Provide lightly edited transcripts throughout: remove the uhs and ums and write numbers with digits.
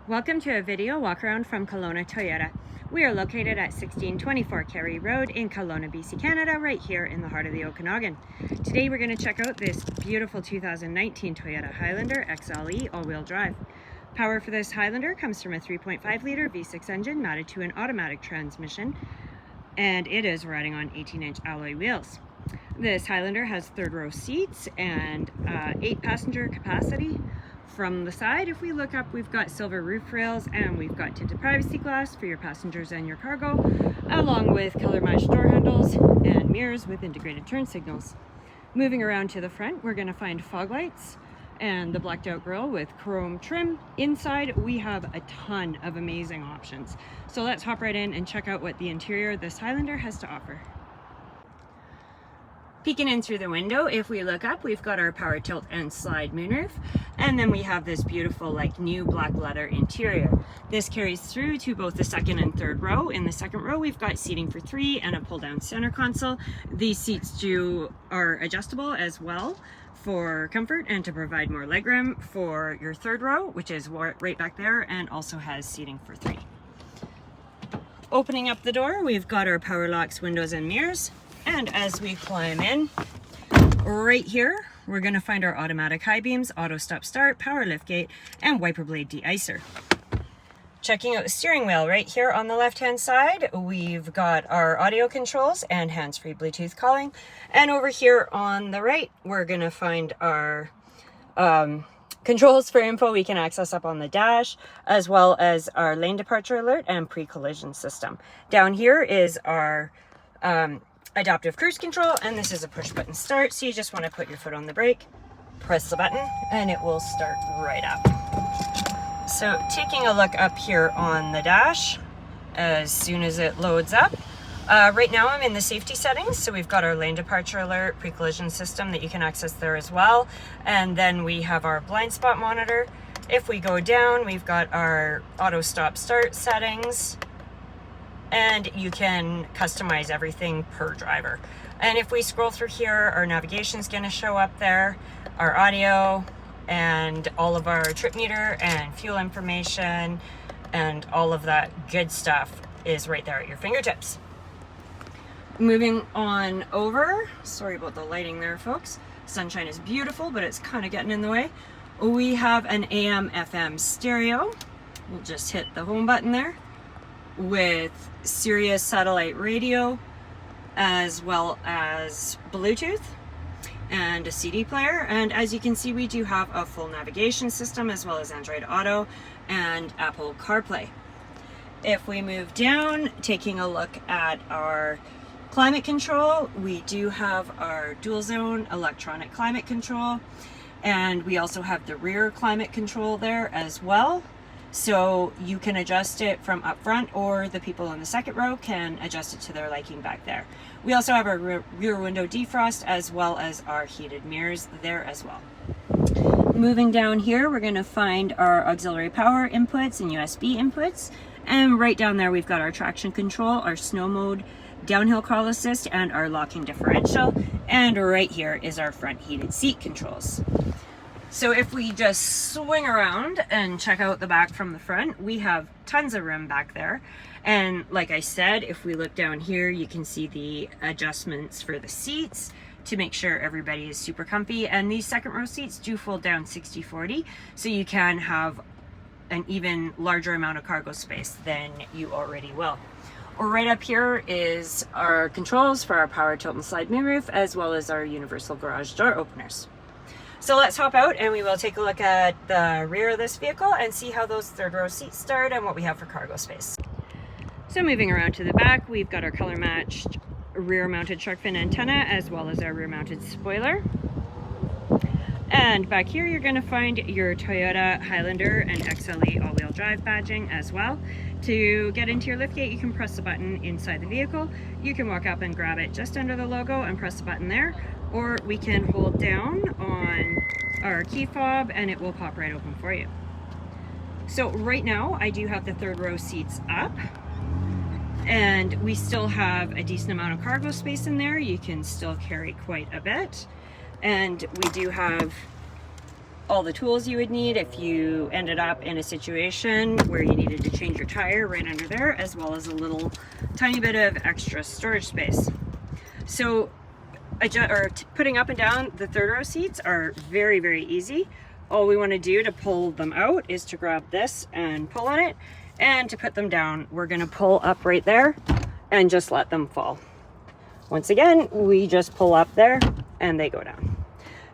Welcome to a video walk around from Kelowna Toyota. We are located at 1624 Carey Road in Kelowna, BC, Canada, right here in the heart of the Okanagan. Today we're going to check out this beautiful 2019 Toyota Highlander XLE all-wheel drive. Power for this Highlander comes from a 3.5 liter V6 engine mounted to an automatic transmission, and it is riding on 18-inch alloy wheels. This Highlander has third row seats and 8 passenger capacity. From the side, if we look up, we've got silver roof rails and we've got tinted privacy glass for your passengers and your cargo, along with color matched door handles and mirrors with integrated turn signals. Moving around to the front, we're going to find fog lights and the blacked out grille with chrome trim. Inside, we have a ton of amazing options. So let's hop right in and check out what the interior of this Highlander has to offer. Peeking in through the window, if we look up, we've got our power tilt and slide moonroof, and then we have this beautiful new black leather interior. This carries through to both the second and third row. In the second row, we've got seating for 3 and a pull down center console. These seats are adjustable as well for comfort and to provide more legroom for your third row, which is right back there, and also has seating for 3. Opening up the door, we've got our power locks, windows and mirrors. And as we climb in, right here, we're going to find our automatic high beams, auto stop start, power liftgate, and wiper blade de-icer. Checking out the steering wheel, right here on the left-hand side, we've got our audio controls and hands-free Bluetooth calling. And over here on the right, we're going to find our controls for info we can access up on the dash, as well as our lane departure alert and pre-collision system. Down here is our adaptive cruise control, and this is a push button start, so you just want to put your foot on the brake, press the button, and it will start right up. So taking a look up here on the dash as soon as it loads up, right now I'm in the safety settings, so we've got our lane departure alert, pre-collision system that you can access there as well, and then we have our blind spot monitor. If we go down, we've got our auto stop start settings, and you can customize everything per driver. And if we scroll through here, our navigation is going to show up there, our audio, and all of our trip meter and fuel information, and all of that good stuff is right there at your fingertips. Moving on over, sorry about the lighting there, folks. Sunshine is beautiful, but it's kind of getting in the way. We have an AM/FM stereo. We'll just hit the home button there, with Sirius satellite radio, as well as Bluetooth and a CD player. And as you can see, we do have a full navigation system, as well as Android Auto and Apple Carplay. If we move down, taking a look at our climate control, we do have our dual zone electronic climate control, and we also have the rear climate control there as well. So you can adjust it from up front, or the people in the second row can adjust it to their liking back there. We also have our rear window defrost, as well as our heated mirrors there as well. Moving down here, we're going to find our auxiliary power inputs and USB inputs. And right down there, we've got our traction control, our snow mode, downhill crawl assist, and our locking differential. And right here is our front heated seat controls. So if we just swing around and check out the back from the front, we have tons of room back there. And like I said, if we look down here, you can see the adjustments for the seats to make sure everybody is super comfy. And these second row seats do fold down 60/40, so you can have an even larger amount of cargo space than you already will. Right up here is our controls for our power tilt and slide moonroof, as well as our universal garage door openers. So let's hop out and we will take a look at the rear of this vehicle and see how those third row seats start and what we have for cargo space. So moving around to the back, we've got our color matched rear mounted shark fin antenna, as well as our rear mounted spoiler. And back here, you're going to find your Toyota Highlander and XLE all-wheel drive badging as well. To get into your liftgate, you can press the button inside the vehicle. You can walk up and grab it just under the logo and press the button there, or we can hold down on our key fob and it will pop right open for you. So right now, I do have the third row seats up, and we still have a decent amount of cargo space in there. You can still carry quite a bit. And we do have all the tools you would need if you ended up in a situation where you needed to change your tire right under there, as well as a little tiny bit of extra storage space. So putting up and down the third row seats are very, very easy. All we want to do to pull them out is to grab this and pull on it, and to put them down, we're going to pull up right there and just let them fall. Once again, we just pull up there and they go down.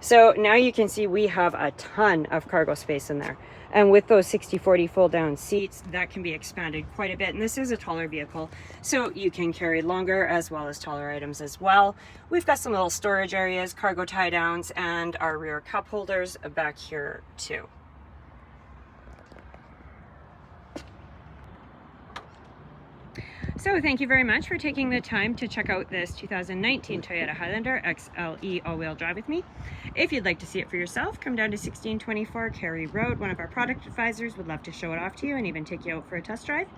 So now you can see we have a ton of cargo space in there. And with those 60/40 fold down seats, that can be expanded quite a bit. And this is a taller vehicle, so you can carry longer as well as taller items as well. We've got some little storage areas, cargo tie downs, and our rear cup holders back here too. So thank you very much for taking the time to check out this 2019 Toyota Highlander XLE all-wheel drive with me. If you'd like to see it for yourself, come down to 1624 Cary Road. One of our product advisors would love to show it off to you and even take you out for a test drive.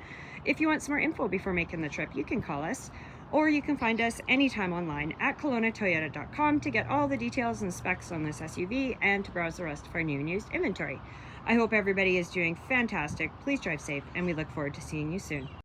If you want some more info before making the trip, you can call us, or you can find us anytime online at KelownaToyota.com to get all the details and specs on this SUV and to browse the rest of our new and used inventory. I hope everybody is doing fantastic. Please drive safe, and we look forward to seeing you soon.